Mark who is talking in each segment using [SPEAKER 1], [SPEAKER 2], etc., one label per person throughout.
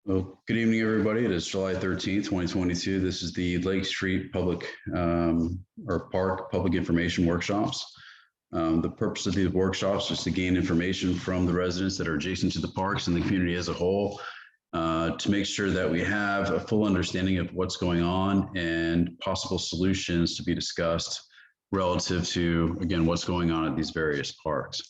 [SPEAKER 1] Well, good evening, everybody. It is July 13th, 2022. This is the Lake Street Public or Park Public Information Workshops. The purpose of these workshops is to gain information from the residents that are adjacent to the parks and the community as a whole, to make sure that we have a full understanding of what's going on and possible solutions to be discussed relative to, again, what's going on at these various parks.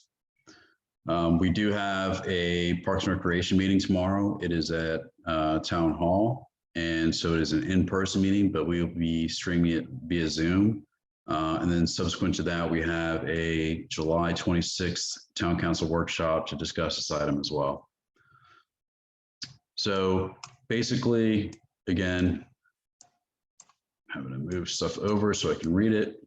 [SPEAKER 1] We do have a Parks and Recreation meeting tomorrow. It is at Town Hall, and so it is an in-person meeting, but we will be streaming it via Zoom. And then subsequent to that, we have a July 26th Town Council workshop to discuss this item as well. So basically, again, I'm having to move stuff over so I can read it.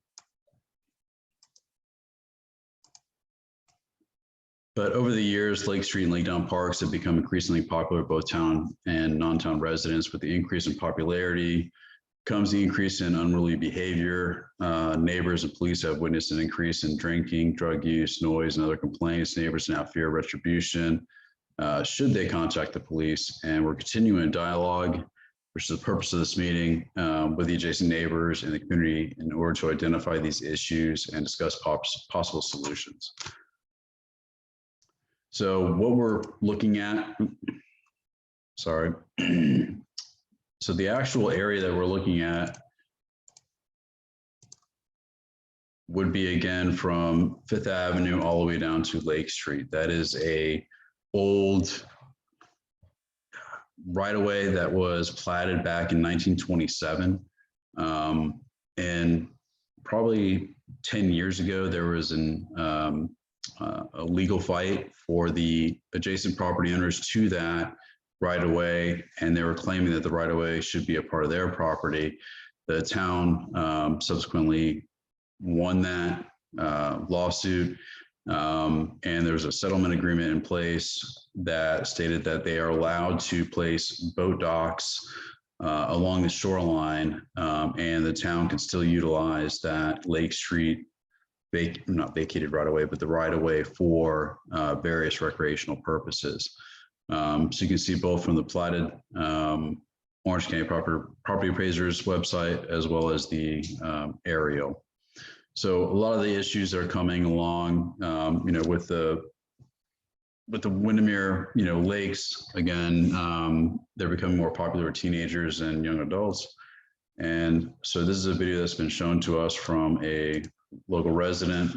[SPEAKER 1] But over the years, Lake Street and Lake Down parks have become increasingly popular with both town and non-town residents. With the increase in popularity comes the increase in unruly behavior. Neighbors and police have witnessed an increase in drinking, drug use, noise, and other complaints. Neighbors now fear retribution should they contact the police. And we're continuing dialogue, which is the purpose of this meeting, with the adjacent neighbors and the community in order to identify these issues and discuss possible solutions. So what we're looking at, sorry. So the actual area that we're looking at would be, again, from 5th Avenue all the way down to Lake Street. That is a old right-of-way that was platted back in 1927. And probably 10 years ago, there was a legal fight for the adjacent property owners to that right of way, and they were claiming that the right of way should be a part of their property. The town subsequently won that lawsuit, and there was a settlement agreement in place that stated that they are allowed to place boat docks along the shoreline, and the town can still utilize that Lake Street not vacated right away, but the right of way for various recreational purposes. So you can see both from the platted Orange County property appraisers website as well as the aerial. So a lot of the issues that are coming along, with the Windermere, lakes, again, they're becoming more popular with teenagers and young adults. And so this is a video that's been shown to us from a local resident.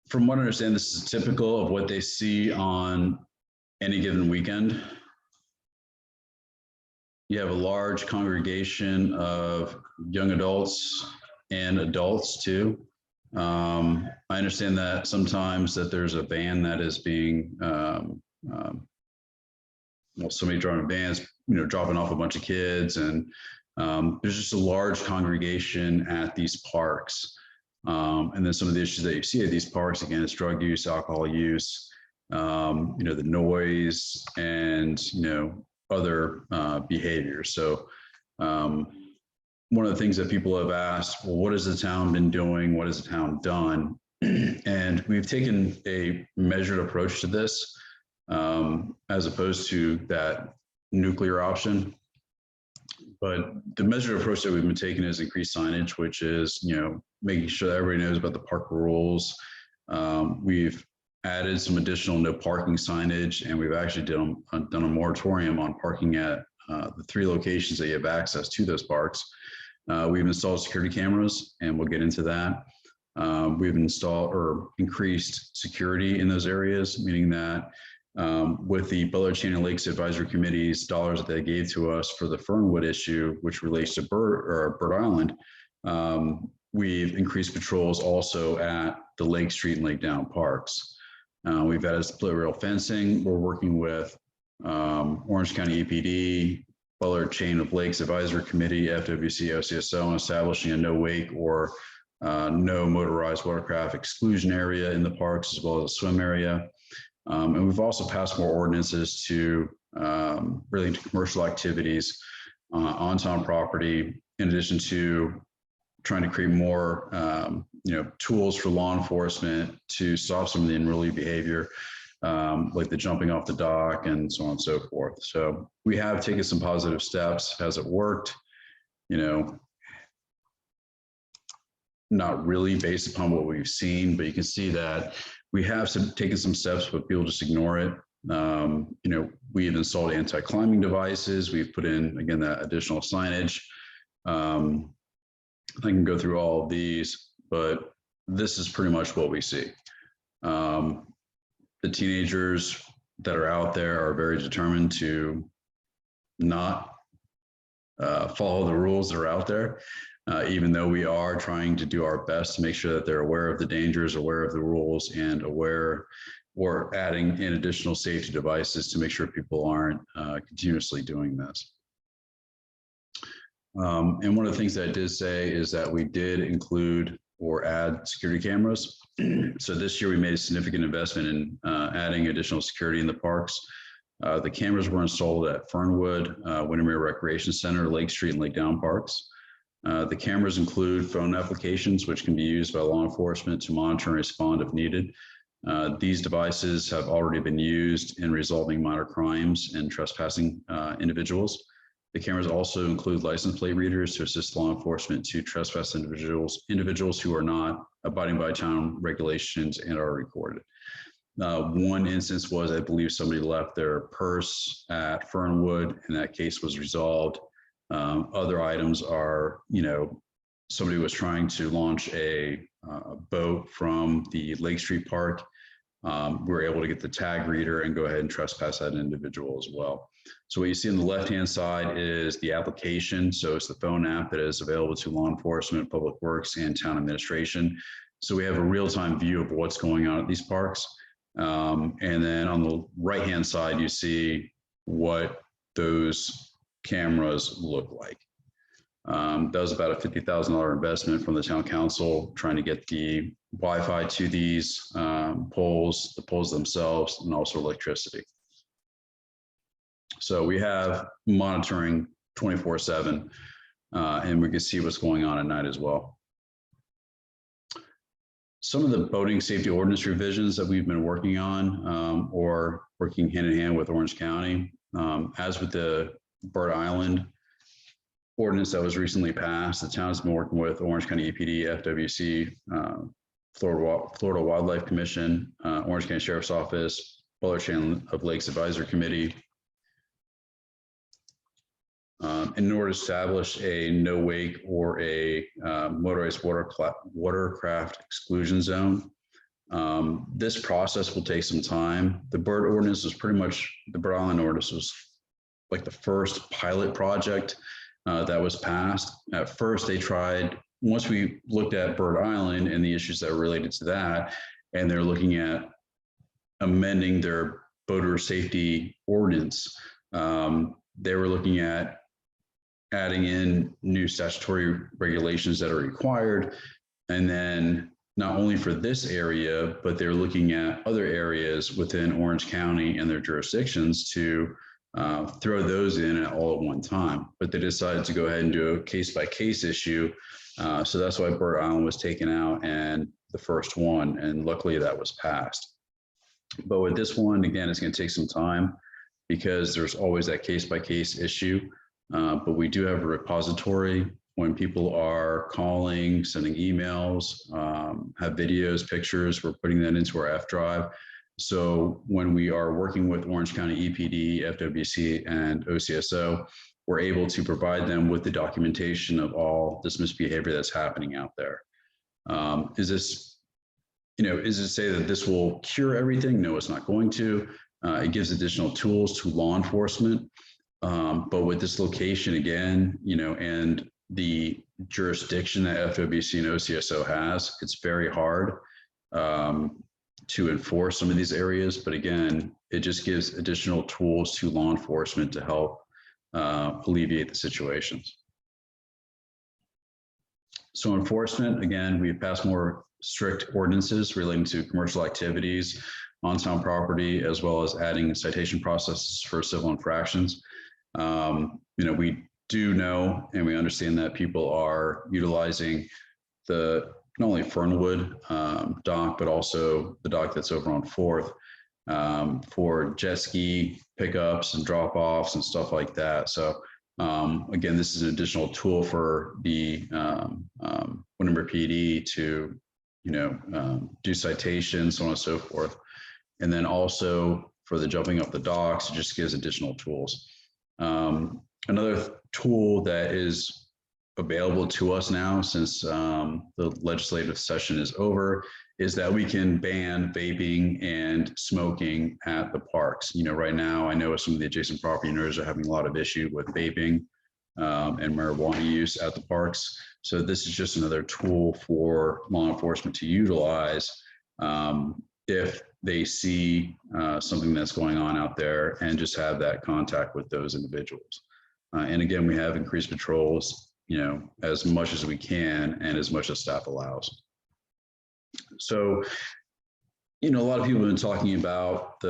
[SPEAKER 1] From what I understand, this is typical of what they see on any given weekend. You have a large congregation of young adults and adults too. I understand that sometimes that there's a van that is being, somebody driving vans, dropping off a bunch of kids, and there's just a large congregation at these parks. And then some of the issues that you see at these parks, again, is drug use, alcohol use, the noise, and other behaviors. So one of the things that people have asked, well, what has the town been doing? What has the town done? And we've taken a measured approach to this, as opposed to that nuclear option. But the measured approach that we've been taking is increased signage, which is, making sure that everybody knows about the park rules. We've added some additional no parking signage, and we've actually done a moratorium on parking at the 3 locations that you have access to those parks. We've installed security cameras, and we'll get into that. We've installed or increased security in those areas, meaning that with the Butler Chain and Lakes Advisory Committee's dollars that they gave to us for the Fernwood issue, which relates to Bird Island, we've increased patrols also at the Lake Street and Lake Down parks. We've added split rail fencing. We're working with Orange County EPD, Butler Chain of Lakes Advisory Committee, FWC, OCSO, and establishing a no wake or no motorized watercraft exclusion area in the parks, as well as a swim area. And we've also passed more ordinances to relating to commercial activities on town property, in addition to trying to create more, tools for law enforcement to stop some of the unruly behavior, like the jumping off the dock and so on and so forth. So we have taken some positive steps. Has it worked? Not really based upon what we've seen, but you can see that we have taken some steps, but people just ignore it. We've installed anti-climbing devices. We've put in, again, that additional signage. I can go through all of these, but this is pretty much what we see. The teenagers that are out there are very determined to not follow the rules that are out there. Even though we are trying to do our best to make sure that they're aware of the dangers, aware of the rules, and aware or adding in additional safety devices to make sure people aren't continuously doing this. And one of the things that I did say is that we did include or add security cameras. So this year we made a significant investment in adding additional security in the parks. The cameras were installed at Fernwood, Windermere Recreation Center, Lake Street, and Lake Down parks. The cameras include phone applications, which can be used by law enforcement to monitor and respond if needed. These devices have already been used in resolving minor crimes and trespassing individuals. The cameras also include license plate readers to assist law enforcement to trespass individuals who are not abiding by town regulations and are recorded. One instance was, I believe, somebody left their purse at Fernwood, and that case was resolved. Other items are, somebody was trying to launch a boat from the Lake Street Park. We were able to get the tag reader and go ahead and trespass that individual as well. So what you see on the left-hand side is the application. So it's the phone app that is available to law enforcement, public works, and town administration. So we have a real-time view of what's going on at these parks. And then on the right-hand side, you see what those cameras look like. That was about a $50,000 investment from the town council trying to get the Wi-Fi to these poles, the poles themselves, and also electricity. So we have monitoring 24/7, and we can see what's going on at night as well. Some of the boating safety ordinance revisions that we've been working on or working hand in hand with Orange County, as with the Bird Island ordinance that was recently passed, the town has been working with Orange County EPD, FWC, Florida Wildlife Commission, Orange County Sheriff's Office, Butler Chain of Lakes Advisory Committee, in order to establish a no wake or a motorized watercraft exclusion zone. This process will take some time. The bird ordinance was pretty much, the Bird Island ordinance was like the first pilot project that was passed. At first they tried, once we looked at Bird Island and the issues that were related to that, and they're looking at amending their boater safety ordinance, they were looking at adding in new statutory regulations that are required. And then not only for this area, but they're looking at other areas within Orange County and their jurisdictions to throw those in all at one time. But they decided to go ahead and do a case-by-case issue. So that's why Bird Island was taken out and the first one, and luckily that was passed. But with this one, again, it's going to take some time because there's always that case-by-case issue. But we do have a repository when people are calling, sending emails, have videos, pictures, we're putting that into our F drive. So when we are working with Orange County EPD, FWC, and OCSO, we're able to provide them with the documentation of all this misbehavior that's happening out there. Is it say that this will cure everything? No, it's not going to. It gives additional tools to law enforcement. But with this location again, and the jurisdiction that FWC and OCSO has, it's very hard to enforce some of these areas. But again, it just gives additional tools to law enforcement to help alleviate the situations. So enforcement, again, we've passed more strict ordinances relating to commercial activities on town property, as well as adding citation processes for civil infractions. We do know and we understand that people are utilizing the not only Fernwood dock, but also the dock that's over on 4th for jet ski pickups and drop-offs and stuff like that. So again, this is an additional tool for the Windermere PD to, do citations, so on and so forth. And then also for the jumping up the docks, it just gives additional tools. Another tool that is available to us now, since the legislative session is over, is that we can ban vaping and smoking at the parks. Right now, I know some of the adjacent property owners are having a lot of issue with vaping and marijuana use at the parks. So this is just another tool for law enforcement to utilize if they see something that's going on out there, and just have that contact with those individuals. And again, we have increased patrols, as much as we can and as much as staff allows. So, a lot of people have been talking about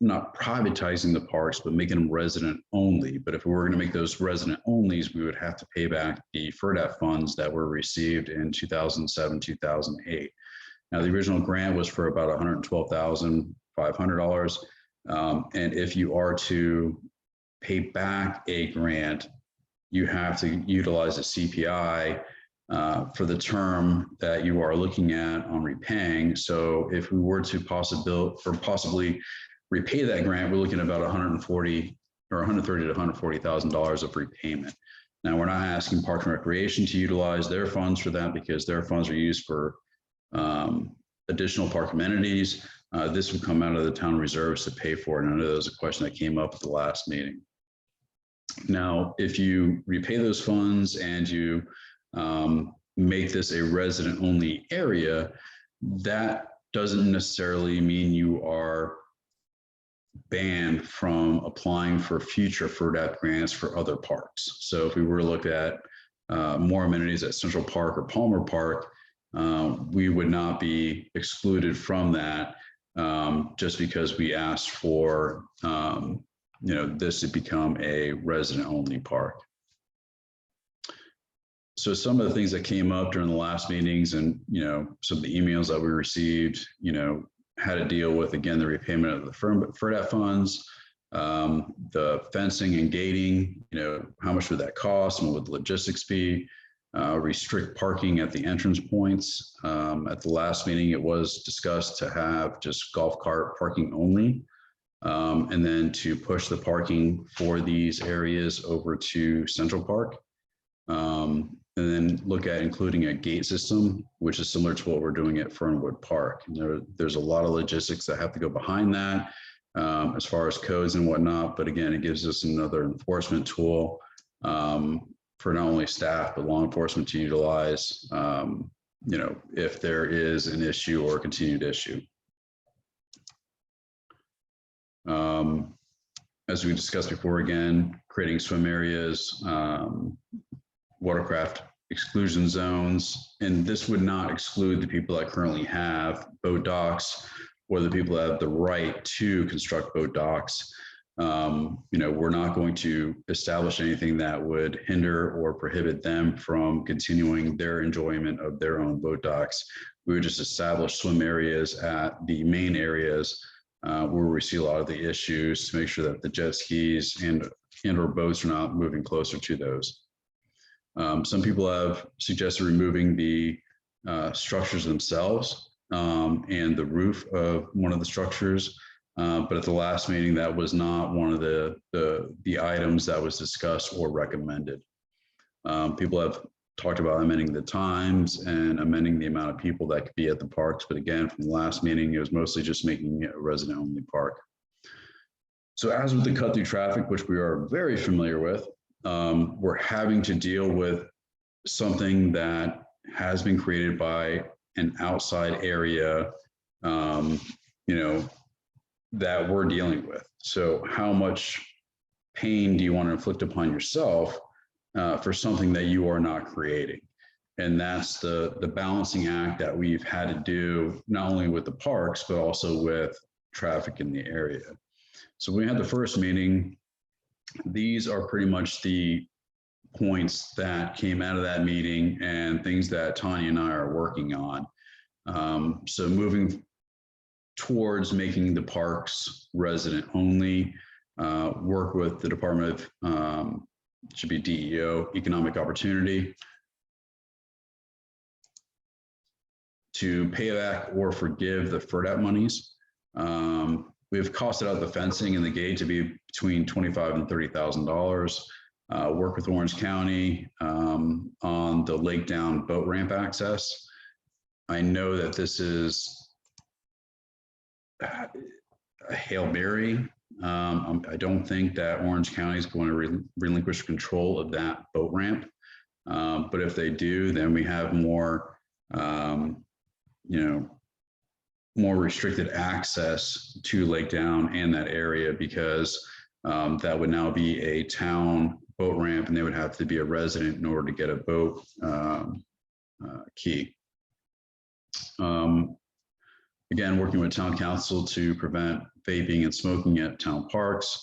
[SPEAKER 1] not privatizing the parks, but making them resident only. But if we were going to make those resident onlys, we would have to pay back the FERDAP funds that were received in 2007, 2008. Now, the original grant was for about $112,500. And if you are to pay back a grant, you have to utilize a CPI for the term that you are looking at on repaying. So if we were to possibly repay that grant, we're looking at about $130,000 to $140,000 of repayment. Now, we're not asking Parks and Recreation to utilize their funds for that, because their funds are used for additional park amenities. This would come out of the town reserves to pay for it. And I know that was a question that came up at the last meeting. Now, if you repay those funds and you make this a resident only area, that doesn't necessarily mean you are banned from applying for future FERDAP grants for other parks. So if we were to look at more amenities at Central Park or Palmer Park, we would not be excluded from that just because we asked for this to become a resident only park. So some of the things that came up during the last meetings, and some of the emails that we received, had to deal with, again, the repayment of the FERDAP funds, the fencing and gating, how much would that cost and what would the logistics be, restrict parking at the entrance points. At the last meeting, it was discussed to have just golf cart parking only, and then to push the parking for these areas over to Central Park. And then look at including a gate system, which is similar to what we're doing at Fernwood Park. There's a lot of logistics that have to go behind that as far as codes and whatnot. But again, it gives us another enforcement tool for not only staff, but law enforcement to utilize, if there is an issue or a continued issue. As we discussed before, again, creating swim areas, watercraft exclusion zones, and this would not exclude the people that currently have boat docks or the people that have the right to construct boat docks. We're not going to establish anything that would hinder or prohibit them from continuing their enjoyment of their own boat docks. We would just establish swim areas at the main areas where we see a lot of the issues, to make sure that the jet skis and or boats are not moving closer to those. Some people have suggested removing the structures themselves and the roof of one of the structures. But at the last meeting, that was not one of the items that was discussed or recommended. People have talked about amending the times and amending the amount of people that could be at the parks. But again, from the last meeting, it was mostly just making it a resident only park. So as with the cut through traffic, which we are very familiar with, we're having to deal with something that has been created by an outside area, that we're dealing with. So how much pain do you want to inflict upon yourself for something that you are not creating? And that's the balancing act that we've had to do, not only with the parks, but also with traffic in the area. So we had the first meeting. these are pretty much the points that came out of that meeting and things that Tanya and I are working on. So moving towards making the parks resident only, work with the Department of, should be DEO, Economic Opportunity, to pay back or forgive the FERDAP monies. We've costed out the fencing and the gate to be between $25,000 and $30,000. Work with Orange County on the lake down boat ramp access. I know that this is a Hail Mary. I don't think that Orange County is going to relinquish control of that boat ramp. But if they do, then we have more, more restricted access to Lake Down and that area, because that would now be a town boat ramp and they would have to be a resident in order to get a boat key. Again, working with town council to prevent vaping and smoking at town parks,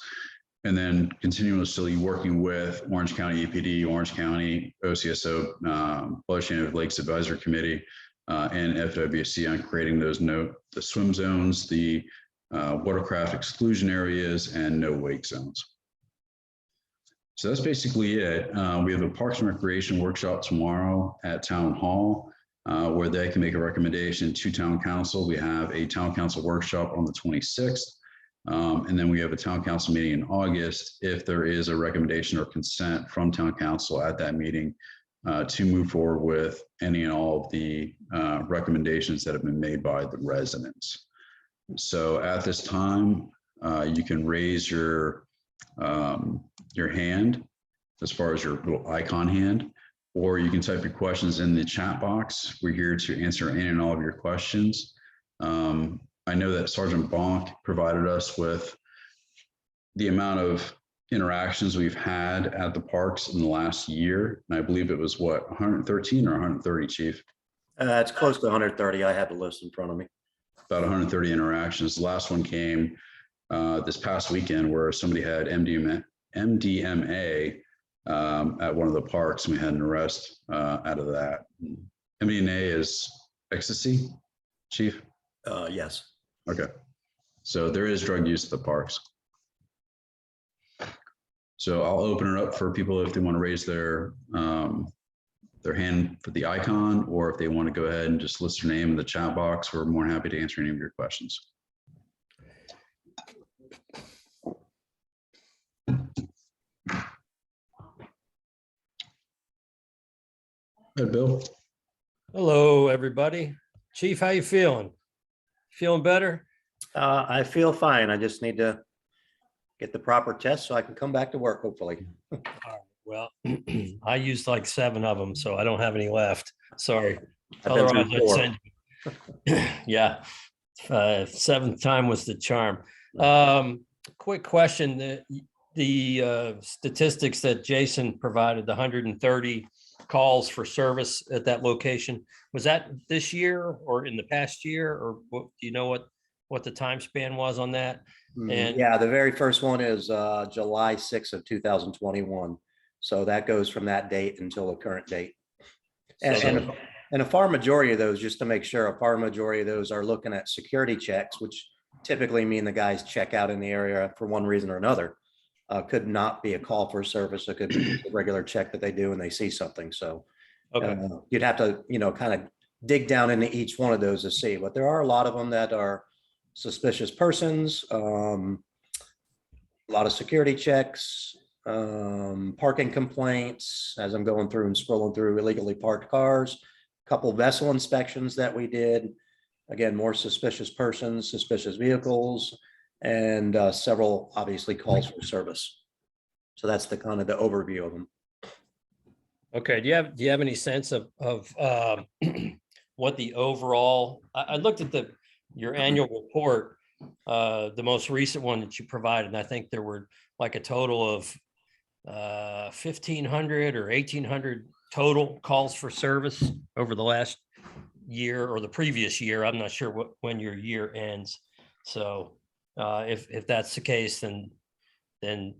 [SPEAKER 1] and then continuously working with Orange County EPD, Orange County OCSO, Watershed Lakes Advisory Committee, and FWC on creating those the swim zones, the watercraft exclusion areas, and no wake zones. So that's basically it. We have a Parks and Recreation workshop tomorrow at Town Hall, where they can make a recommendation to Town Council. We have a Town Council workshop on the 26th. And then we have a Town Council meeting in August if there is a recommendation or consent from Town Council at that meeting to move forward with any and all of the recommendations that have been made by the residents. So at this time, you can raise your hand as far as your little icon hand, or you can type your questions in the chat box. We're here to answer any and all of your questions. I know that Sergeant Bonk provided us with the amount of interactions we've had at the parks in the last year. And I believe it was what, 113 or 130, Chief?
[SPEAKER 2] It's close to 130. I have the list in front of me.
[SPEAKER 1] About 130 interactions. The last one came this past weekend where somebody had MDMA at one of the parks, and we had an arrest out of that. MDMA is ecstasy, Chief?
[SPEAKER 2] Yes.
[SPEAKER 1] Okay. So there is drug use at the parks. So I'll open it up for people if they want to raise their hand for the icon, or if they want to go ahead and just list their name in the chat box. We're more happy to answer any of your questions. Hey, Bill.
[SPEAKER 3] Hello, everybody. Chief, how you feeling? Feeling better?
[SPEAKER 2] I feel fine. I just need to get the proper test so I can come back to work, hopefully.
[SPEAKER 3] Well, I used like 7 of them, so I don't have any left. Sorry.
[SPEAKER 2] I've been through 4.
[SPEAKER 3] Yeah. 7th time was the charm. Quick question. The statistics that Jason provided, the 130 calls for service at that location, was that this year or in the past year, or what, do you know what the time span was on that? And
[SPEAKER 2] yeah, the very first one is July 6th of 2021. So that goes from that date until the current date. And a far majority of those, just to make sure, a far majority of those are looking at security checks, which typically mean the guys check out in the area for one reason or another. Could not be a call for service. It could be a regular check that they do and they see something. So okay. You'd have to, kind of dig down into each one of those to see, but there are a lot of them that are suspicious persons, a lot of security checks, parking complaints, as I'm going through and scrolling through illegally parked cars, a couple vessel inspections that we did, again, more suspicious persons, suspicious vehicles, and several obviously calls for service. So that's the kind of the overview of them.
[SPEAKER 3] Okay, do you have any sense of what the overall, I looked at your annual report, the most recent one that you provided, and I think there were like a total of 1,500 or 1,800 total calls for service over the last year or the previous year. I'm not sure when your year ends. So if that's the case, then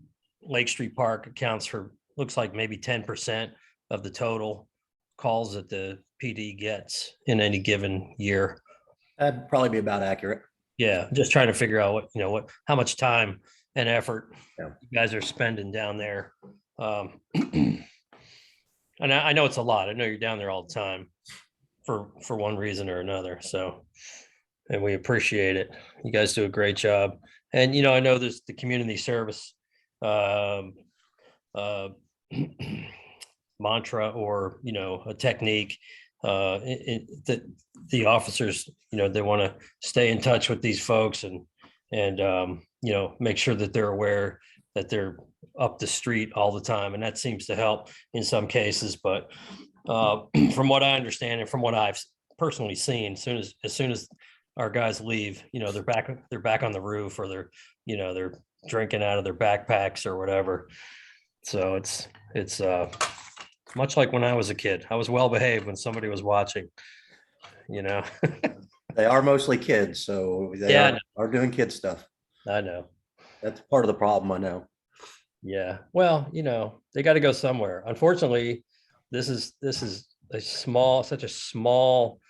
[SPEAKER 3] Lake Street Park accounts for, looks like maybe 10% of the total calls that the PD gets in any given year.
[SPEAKER 2] That'd probably be about accurate.
[SPEAKER 3] Yeah, just trying to figure out how much time and effort
[SPEAKER 2] Yeah.
[SPEAKER 3] you guys are spending down there. And I know it's a lot. I know you're down there all the time for one reason or another. So, and we appreciate it. You guys do a great job. And, I know there's the community service mantra or, a technique that the officers, they want to stay in touch with these folks and make sure that they're aware that they're up the street all the time. And that seems to help in some cases. But from what I understand and from what I've personally seen, as soon as our guys leave, they're back on the roof, or they're drinking out of their backpacks or whatever. So it's much like when I was a kid. I was well behaved when somebody was watching,
[SPEAKER 2] They are mostly kids, so they are doing kid stuff.
[SPEAKER 3] I know.
[SPEAKER 2] That's part of the problem, I know.
[SPEAKER 3] Yeah. Well, they got to go somewhere. Unfortunately, this is such a small,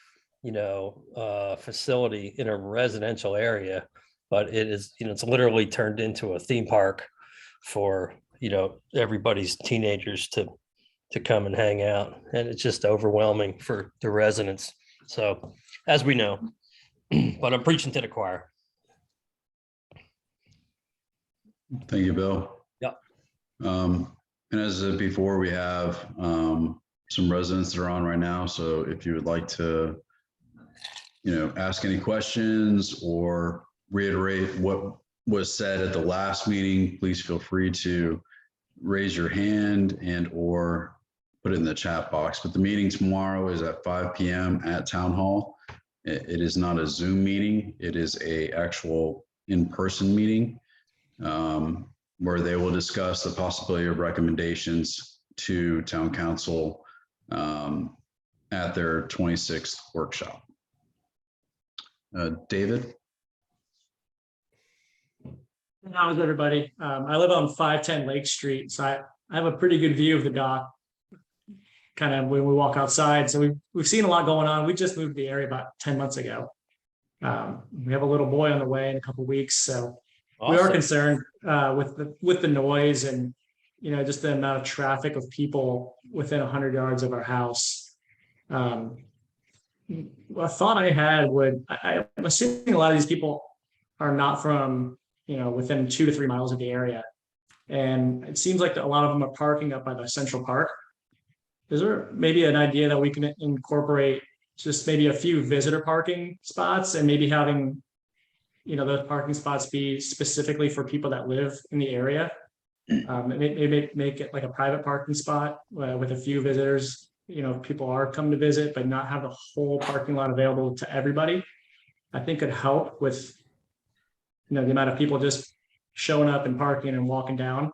[SPEAKER 3] facility in a residential area, but it is, it's literally turned into a theme park for, everybody's teenagers to come and hang out. And it's just overwhelming for the residents. So, as we know, but I'm preaching to the choir.
[SPEAKER 1] Thank you, Bill.
[SPEAKER 3] Yep.
[SPEAKER 1] And as before, we have some residents that are on right now. So if you would like to, ask any questions or reiterate what was said at the last meeting, please feel free to raise your hand and or put it in the chat box. But the meeting tomorrow is at 5 p.m. at Town Hall. It is not a Zoom meeting. It is a actual in-person meeting where they will discuss the possibility of recommendations to Town Council at their 26th workshop. David?
[SPEAKER 4] How's everybody? I live on 510 Lake Street, so I have a pretty good view of the dock kind of when we walk outside. So we've seen a lot going on. We just moved the area about 10 months ago. We have a little boy on the way in a couple of weeks, so we are concerned with the noise and just the amount of traffic of people within 100 yards of our house. A thought I had I'm assuming a lot of these people are not from within 2 to 3 miles of the area, and it seems like a lot of them are parking up by the Central Park. Is there maybe an idea that we can incorporate just maybe a few visitor parking spots and maybe having those parking spots be specifically for people that live in the area? Maybe make it like a private parking spot with a few visitors. People are coming to visit, but not have the whole parking lot available to everybody. I think could help with the amount of people just showing up and parking and walking down.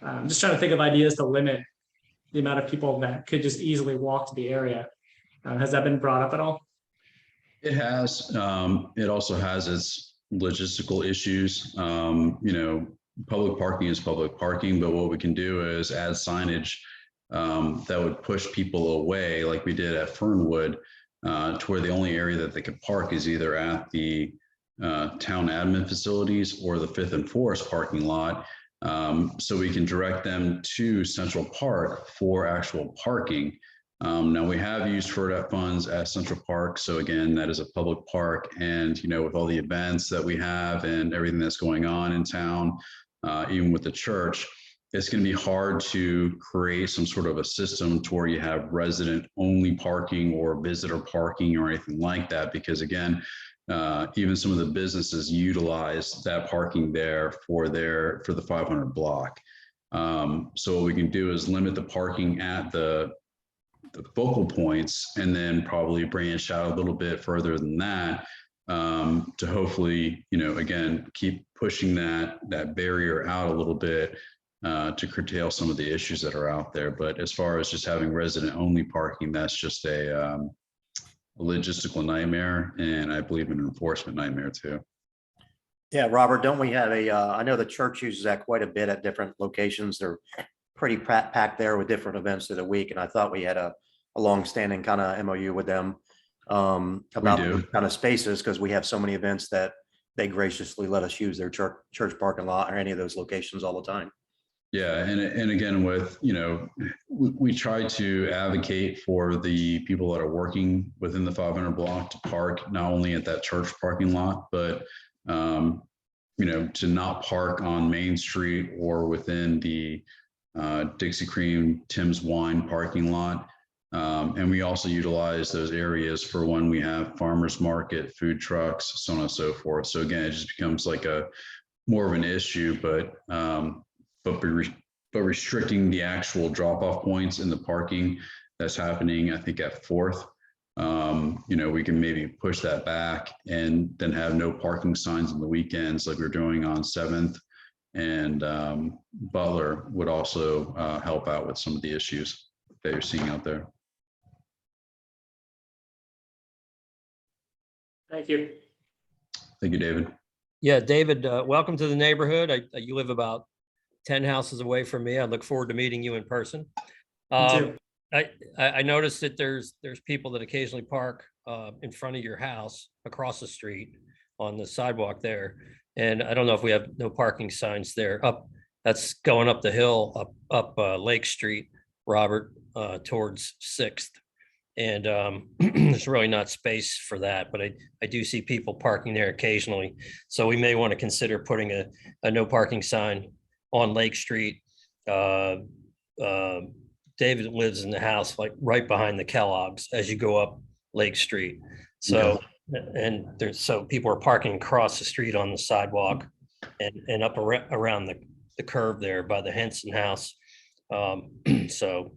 [SPEAKER 4] I'm just trying to think of ideas to limit the amount of people that could just easily walk to the area. Has that been brought up at all?
[SPEAKER 1] It has. It also has its logistical issues. Public parking is public parking, but what we can do is add signage that would push people away, like we did at Fernwood, to where the only area that they could park is either at the town admin facilities or the 5th and Forest parking lot. So we can direct them to Central Park for actual parking. Now we have used FERDAP funds at Central Park. So again, that is a public park. And, with all the events that we have and everything that's going on in town, even with the church, it's going to be hard to create some sort of a system to where you have resident only parking or visitor parking or anything like that. Because again, even some of the businesses utilize that parking there for the 500 block. So what we can do is limit the parking at the focal points and then probably branch out a little bit further than that to hopefully, again, keep pushing that barrier out a little bit to curtail some of the issues that are out there. But as far as just having resident only parking, that's just a logistical nightmare, and I believe an enforcement nightmare too.
[SPEAKER 2] Yeah, Robert, don't we have I know the church uses that quite a bit at different locations. They're pretty packed there with different events through the week. And I thought we had a long-standing kind of MOU with them about
[SPEAKER 1] do.
[SPEAKER 2] those kind of spaces, because we have so many events that they graciously let us use their church parking lot or any of those locations all the time.
[SPEAKER 1] Yeah, and again, with, we try to advocate for the people that are working within the 500 block to park not only at that church parking lot, but to not park on Main Street or within the Dixie Cream Tim's Wine parking lot. And we also utilize those areas for when we have farmers market, food trucks, so on and so forth. So again, it just becomes like a more of an issue, but restricting the actual drop-off points in the parking that's happening, I think at 4th, we can maybe push that back and then have no parking signs on the weekends like we're doing on 7th. And Butler would also help out with some of the issues that you're seeing out there.
[SPEAKER 4] Thank you.
[SPEAKER 1] Thank you, David.
[SPEAKER 3] Yeah, David, welcome to the neighborhood. You live about 10 houses away from me. I look forward to meeting you in person.
[SPEAKER 4] Me too.
[SPEAKER 3] I noticed that there's people that occasionally park in front of your house across the street on the sidewalk there. And I don't know if we have no parking signs there. That's going up the hill, up Lake Street, Robert, towards 6th. And there's really not space for that, but I do see people parking there occasionally. So we may want to consider putting a no parking sign on Lake Street. David lives in the house like right behind the Kellogg's as you go up Lake Street. So, and so people are parking across the street on the sidewalk and up around the curve there by the Henson house. So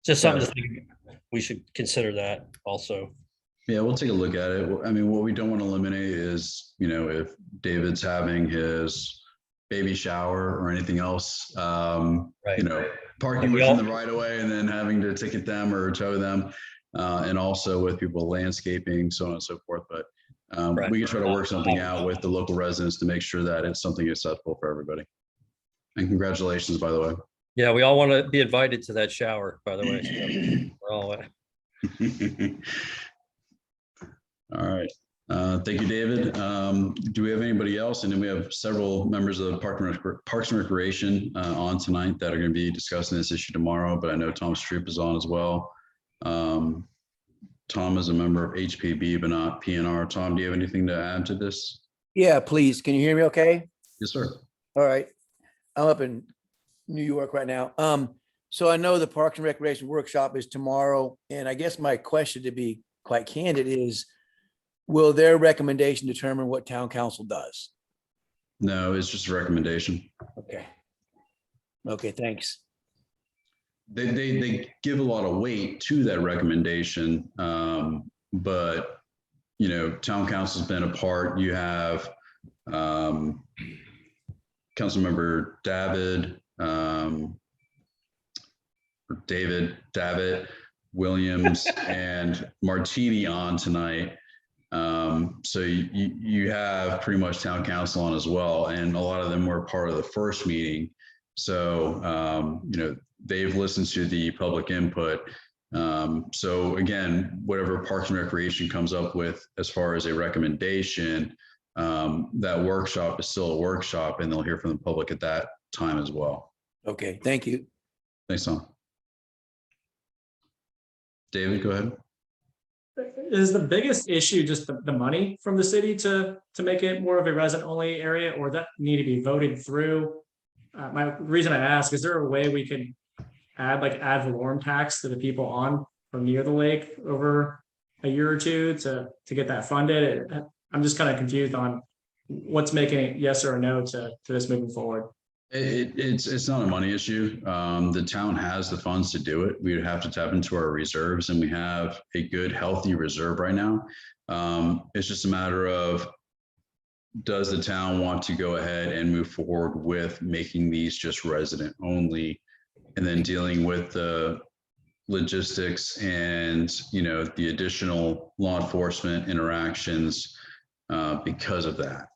[SPEAKER 3] just something to think, we should consider that also.
[SPEAKER 1] Yeah, we'll take a look at it. I mean, what we don't want to eliminate is, if David's having his baby shower or anything else,
[SPEAKER 3] Right.
[SPEAKER 1] Parking within the right of way and then having to ticket them or tow them. And also with people landscaping, so on and so forth. But we can try to work something out with the local residents to make sure that it's something acceptable for everybody. And congratulations, by the way.
[SPEAKER 3] Yeah, we all want to be invited to that shower, by the way. So we're all
[SPEAKER 1] All right. Thank you, David. Do we have anybody else? And then we have several members of the Parks and Recreation on tonight that are going to be discussing this issue tomorrow, but I know Tom Stroop is on as well. Tom is a member of HPB, but not PNR. Tom, do you have anything to add to this?
[SPEAKER 5] Yeah, please. Can you hear me okay?
[SPEAKER 1] Yes, sir.
[SPEAKER 5] All right. I'm up in New York right now. So I know the Parks and Recreation workshop is tomorrow. And I guess my question, to be quite candid, is will their recommendation determine what town council does?
[SPEAKER 1] No, it's just a recommendation.
[SPEAKER 5] Okay. Okay, thanks.
[SPEAKER 1] They give a lot of weight to that recommendation, but town council's been a part. You have Councilmember David Williams and Martini on tonight. So you have pretty much town council on as well, and a lot of them were part of the first meeting. So they've listened to the public input. So again, whatever Parks and Recreation comes up with as far as a recommendation, that workshop is still a workshop, and they'll hear from the public at that time as well.
[SPEAKER 5] Okay, thank you.
[SPEAKER 1] Thanks, Tom. David, go ahead.
[SPEAKER 4] Is the biggest issue just the money from the city to make it more of a resident only area, or that need to be voted through? My reason I ask, is there a way we could add ad valorem tax to the people on or near the lake over a year or two to get that funded? I'm just kind of confused on what's making it yes or no to this moving forward.
[SPEAKER 1] It's not a money issue. The town has the funds to do it. We would have to tap into our reserves, and we have a good, healthy reserve right now. It's just a matter of, does the town want to go ahead and move forward with making these just resident only, and then dealing with the logistics and the additional law enforcement interactions because of that.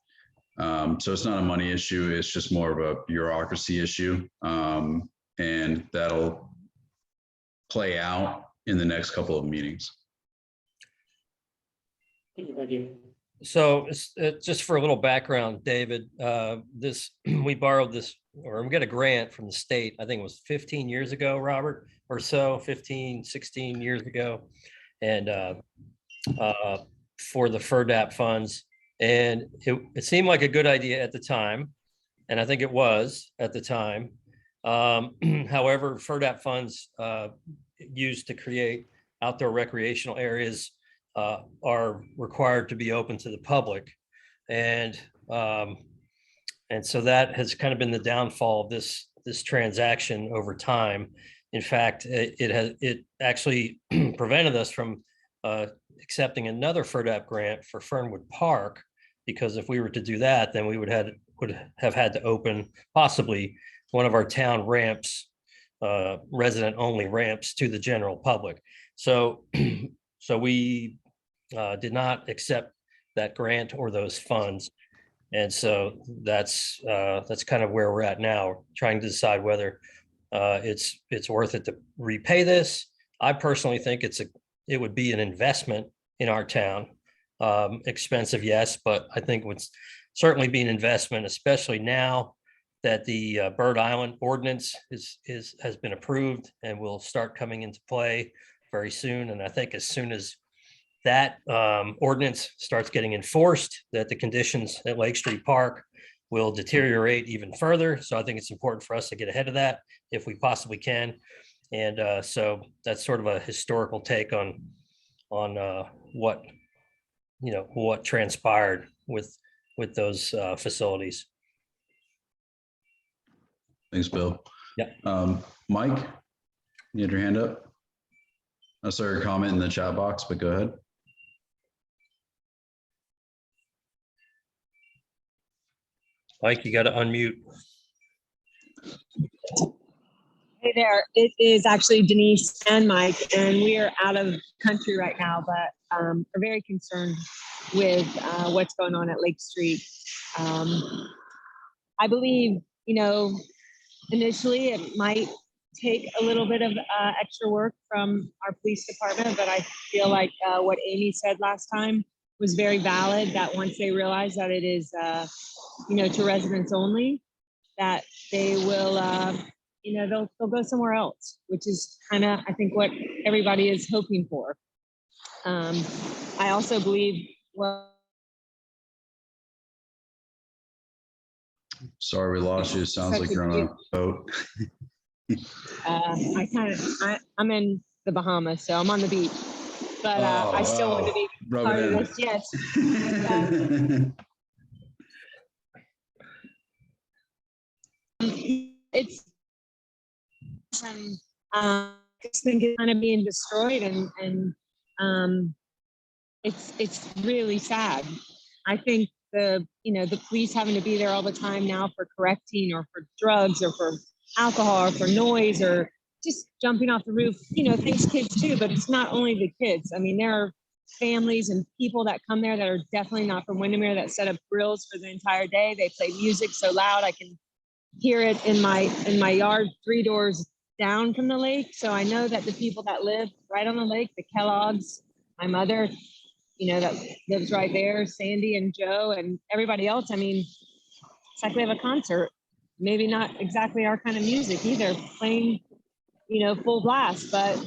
[SPEAKER 1] So it's not a money issue. It's just more of a bureaucracy issue. And that'll play out in the next couple of meetings.
[SPEAKER 4] Thank you.
[SPEAKER 3] So just for a little background, David, we borrowed this, or we got a grant from the state, I think it was 15 years ago, Robert, or so, 15, 16 years ago. And for the FERDAP funds. And it seemed like a good idea at the time. And I think it was at the time. However, FERDAP funds used to create outdoor recreational areas are required to be open to the public. And so that has kind of been the downfall of this transaction over time. In fact, it actually prevented us from accepting another FERDAP grant for Fernwood Park, because if we were to do that, then we would have had to open possibly one of our town ramps, resident only ramps to the general public. So we did not accept that grant or those funds. And so that's kind of where we're at now, trying to decide whether it's worth it to repay this. I personally think it would be an investment in our town. Expensive, yes, but I think it would certainly be an investment, especially now that the Bird Island ordinance has been approved and will start coming into play very soon. And I think as soon as that ordinance starts getting enforced, that the conditions at Lake Street Park will deteriorate even further. So I think it's important for us to get ahead of that if we possibly can. And so that's sort of a historical take on what transpired with those facilities.
[SPEAKER 1] Thanks, Bill.
[SPEAKER 3] Yeah.
[SPEAKER 1] Mike, you had your hand up. I saw your comment in the chat box, but go ahead.
[SPEAKER 3] Mike, you got to unmute.
[SPEAKER 6] Hey there, it is actually Denise and Mike, and we are out of country right now, but are very concerned with what's going on at Lake Street. I believe, initially it might take a little bit of extra work from our police department, but I feel like what Amy said last time was very valid, that once they realize that it is, to residents only, that they will, they'll go somewhere else, which is kind of, I think, what everybody is hoping for. I also believe,
[SPEAKER 1] Sorry, we lost you. Sounds like you're on a boat.
[SPEAKER 6] I'm in the Bahamas, so I'm on the beach, but I still want to be part of this. Yes. It's think it's kind of being destroyed, and it's really sad. I think the police having to be there all the time now for correcting or for drugs or for alcohol or for noise or just jumping off the roof, things kids too, but it's not only the kids. I mean, there are families and people that come there that are definitely not from Windermere that set up grills for the entire day. They play music so loud I can hear it in my yard 3 doors down from the lake. So I know that the people that live right on the lake, the Kellogg's, my mother, that lives right there, Sandy and Joe and everybody else. I mean, it's like we have a concert, maybe not exactly our kind of music either, playing, full blast, but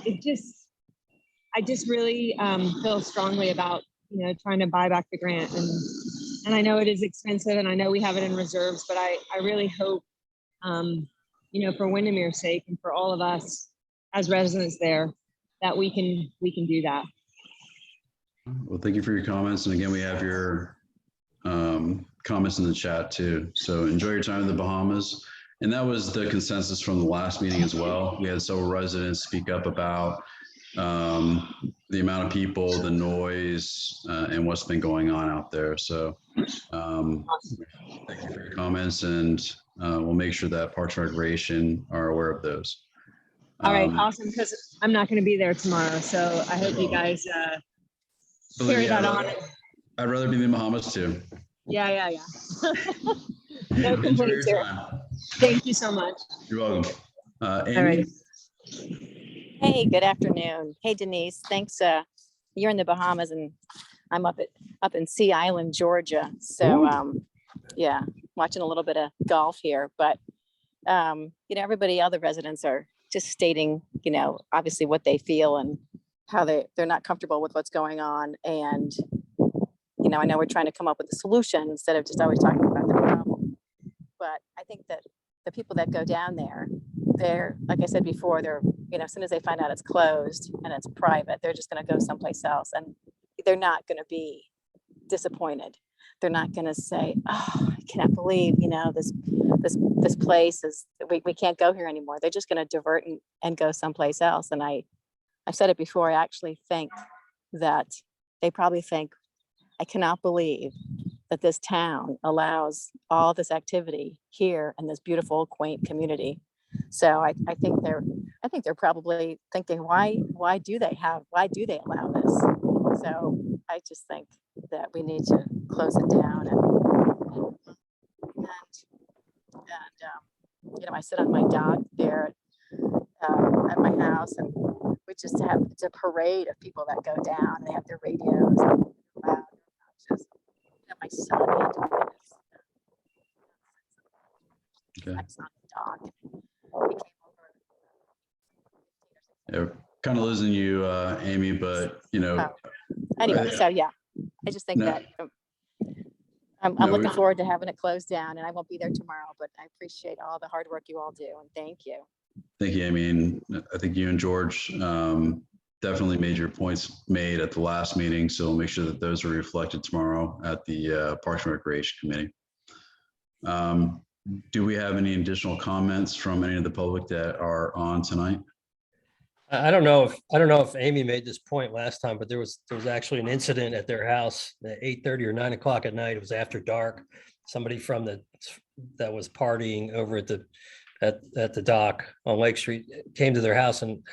[SPEAKER 6] I just really feel strongly about, trying to buy back the grant. And I know it is expensive and I know we have it in reserves, but I really hope, for Windermere's sake and for all of us as residents there, that we can do that.
[SPEAKER 1] Well, thank you for your comments. And again, we have your comments in the chat too. So enjoy your time in the Bahamas. And that was the consensus from the last meeting as well. We had several residents speak up about the amount of people, the noise, and what's been going on out there. So thank you for your comments, and we'll make sure that Parks and Recreation are aware of those.
[SPEAKER 6] All right, awesome, because I'm not going to be there tomorrow. So I hope you guys carry that on.
[SPEAKER 1] I'd rather be in the Bahamas too.
[SPEAKER 6] Yeah. No
[SPEAKER 1] Enjoy your
[SPEAKER 6] complaints here.
[SPEAKER 1] time.
[SPEAKER 6] Thank you so much.
[SPEAKER 1] You're welcome.
[SPEAKER 6] All
[SPEAKER 1] Amy?
[SPEAKER 6] right.
[SPEAKER 7] Hey, good afternoon. Hey, Denise, thanks. You're in the Bahamas and I'm up in Sea Island, Georgia. So, yeah, watching a little bit of golf here, but, everybody, all the residents are just stating, obviously what they feel and how they're not comfortable with what's going on. And, I know we're trying to come up with a solution instead of just always talking about the problem. But I think that the people that go down there, they're, like I said before, they're, as soon as they find out it's closed and it's private, they're just going to go someplace else. And they're not going to be disappointed. They're not going to say, oh, I cannot believe, this place is, we can't go here anymore. They're just going to divert and go someplace else. And I've said it before, I actually think that they probably think, I cannot believe that this town allows all this activity here in this beautiful, quaint community. So I think they're probably thinking, why do they allow this? So I just think that we need to close it down and I sit on my dock there at my house, and we just have, it's a parade of people that go down. They have their radios loud, obnoxious. My son had to witness
[SPEAKER 1] Okay.
[SPEAKER 7] on the dock. He came over.
[SPEAKER 1] Yeah, kind of losing you, Amy, but
[SPEAKER 7] Anyway, so yeah, I just think
[SPEAKER 1] No.
[SPEAKER 7] that I'm
[SPEAKER 1] No,
[SPEAKER 7] looking
[SPEAKER 1] we-
[SPEAKER 7] forward to having it closed down, and I won't be there tomorrow, but I appreciate all the hard work you all do, and thank you.
[SPEAKER 1] Thank you, Amy. And I think you and George definitely made your points made at the last meeting. So we'll make sure that those are reflected tomorrow at the Parks and Recreation Committee. Do we have any additional comments from any of the public that are on tonight?
[SPEAKER 3] I don't know if Amy made this point last time, but there was actually an incident at their house at 8:30 or 9 o'clock at night. It was after dark. Somebody that was partying over at the dock on Lake Street came to their house and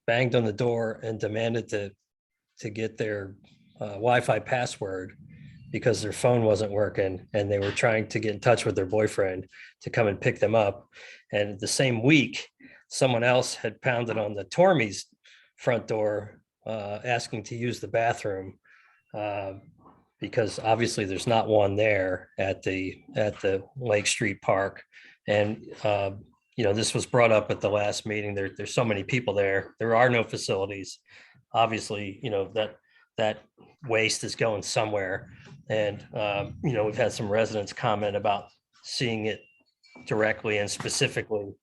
[SPEAKER 3] banged on the door and demanded to get their Wi-Fi password because their phone wasn't working, and they were trying to get in touch with their boyfriend to come and pick them up. And the same week, someone else had pounded on the Tormey's front door, asking to use the bathroom, because obviously there's not one there at the Lake Street Park. And this was brought up at the last meeting. There's so many people there. There are no facilities. Obviously, that waste is going somewhere. And we've had some residents comment about seeing it directly and specifically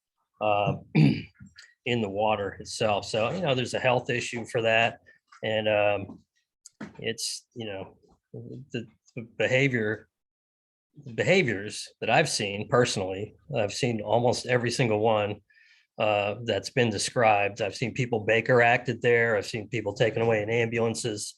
[SPEAKER 3] in the water itself. So, there's a health issue for that. And it's, the behaviors that I've seen personally, I've seen almost every single one that's been described. I've seen people Baker acted there. I've seen people taken away in ambulances,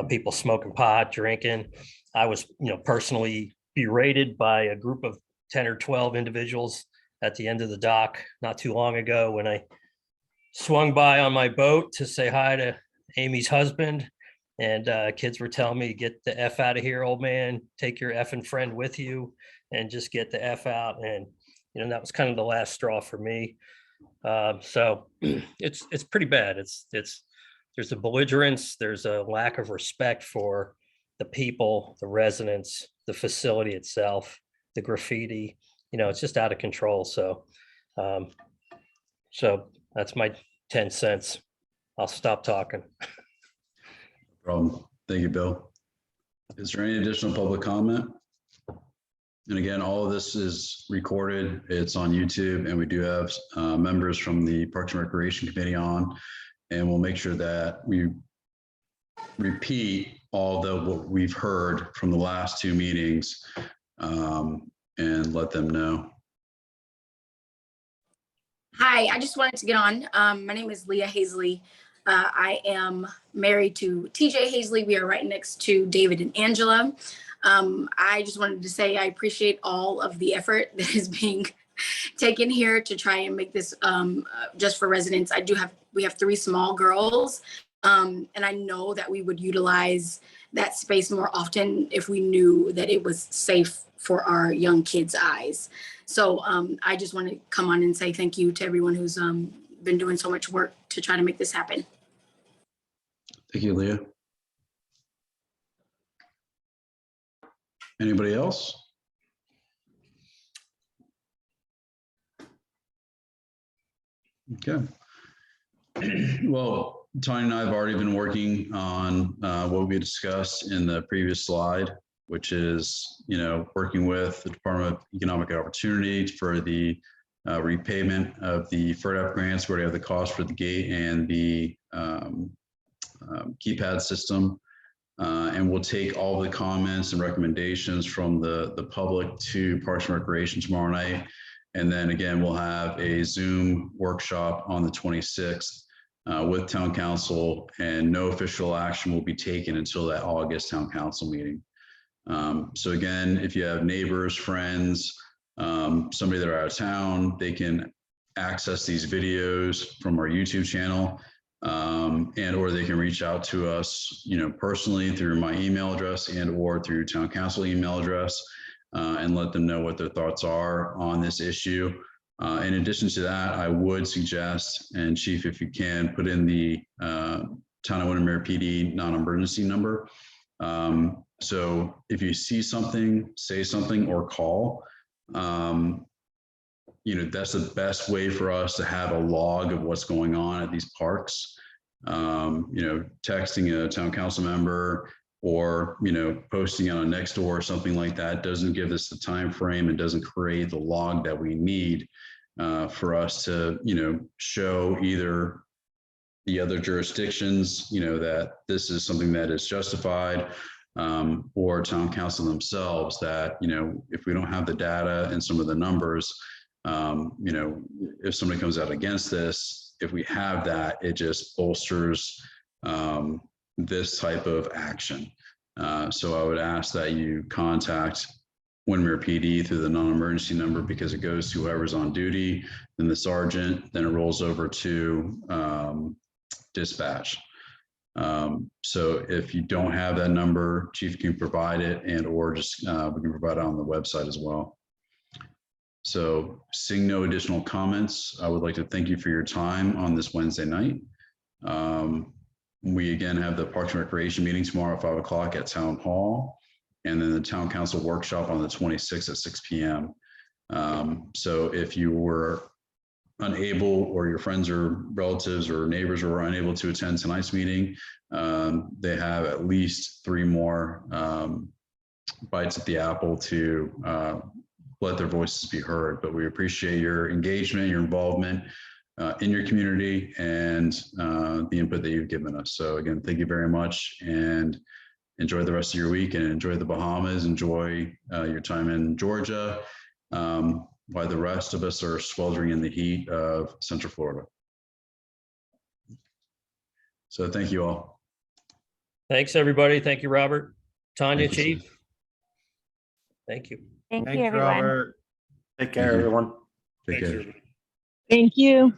[SPEAKER 3] people smoking pot, drinking. I was, personally berated by a group of 10 or 12 individuals at the end of the dock not too long ago when I swung by on my boat to say hi to Amy's husband. And kids were telling me, get the F out of here, old man, take your effing friend with you and just get the F out. And, that was kind of the last straw for me. So it's pretty bad. There's a belligerence, there's a lack of respect for the people, the residents, the facility itself, the graffiti, it's just out of control. So that's my 10 cents. I'll stop talking.
[SPEAKER 1] Problem. Thank you, Bill. Is there any additional public comment? And again, all of this is recorded. It's on YouTube, and we do have members from the Parks and Recreation Committee on, and we'll make sure that we repeat all what we've heard from the last two meetings and let them know.
[SPEAKER 8] Hi, I just wanted to get on. My name is Leah Hazley. I am married to TJ Hazley. We are right next to David and Angela. I just wanted to say I appreciate all of the effort that is being taken here to try and make this just for residents. We have 3 small girls, and I know that we would utilize that space more often if we knew that it was safe for our young kids' eyes. So I just want to come on and say thank you to everyone who's been doing so much work to try to make this happen.
[SPEAKER 1] Thank you, Leah. Anybody else? Okay. Well, Tanya and I have already been working on what we discussed in the previous slide, which is, working with the Department of Economic Opportunity for the repayment of the FERDAP grants. We already have the cost for the gate and the keypad system. And we'll take all the comments and recommendations from the public to Parks and Recreation tomorrow night. And then again, we'll have a Zoom workshop on the 26th with Town Council, and no official action will be taken until that August Town Council meeting. So again, if you have neighbors, friends, somebody that are out of town, they can access these videos from our YouTube channel, and or they can reach out to us, personally through my email address and or through Town Council email address, and let them know what their thoughts are on this issue. In addition to that, I would suggest, and Chief, if you can, put in the Town of Windermere PD non-emergency number. So if you see something, say something or call. That's the best way for us to have a log of what's going on at these parks. Texting a town council member or, posting on a NextDoor or something like that doesn't give us the time frame and doesn't create the log that we need for us to, show either the other jurisdictions, that this is something that is justified, or town council themselves that, if we don't have the data and some of the numbers, if somebody comes out against this, if we have that, it just bolsters this type of action. So I would ask that you contact Windermere PD through the non-emergency number, because it goes to whoever's on duty, then the sergeant, then it rolls over to dispatch. So if you don't have that number, Chief can provide it, and or just we can provide it on the website as well. So seeing no additional comments, I would like to thank you for your time on this Wednesday night. We again have the Parks and Recreation meeting tomorrow at 5 o'clock at Town Hall, and then the Town Council workshop on the 26th at 6 p.m. So if you were unable, or your friends or relatives or neighbors were unable to attend tonight's meeting, they have at least 3 more bites at the apple to let their voices be heard. But we appreciate your engagement, your involvement in your community, and the input that you've given us. So again, thank you very much, and enjoy the rest of your week, and enjoy the Bahamas, enjoy your time in Georgia, while the rest of us are sweltering in the heat of Central Florida. So thank you all.
[SPEAKER 3] Thanks, everybody. Thank you, Robert. Tanya,
[SPEAKER 1] Thank you,
[SPEAKER 3] Chief.
[SPEAKER 1] Steve.
[SPEAKER 7] Thank you,
[SPEAKER 9] Thanks,
[SPEAKER 7] everyone.
[SPEAKER 9] Robert.
[SPEAKER 2] Take care, everyone.
[SPEAKER 1] Take care.
[SPEAKER 6] Thank you.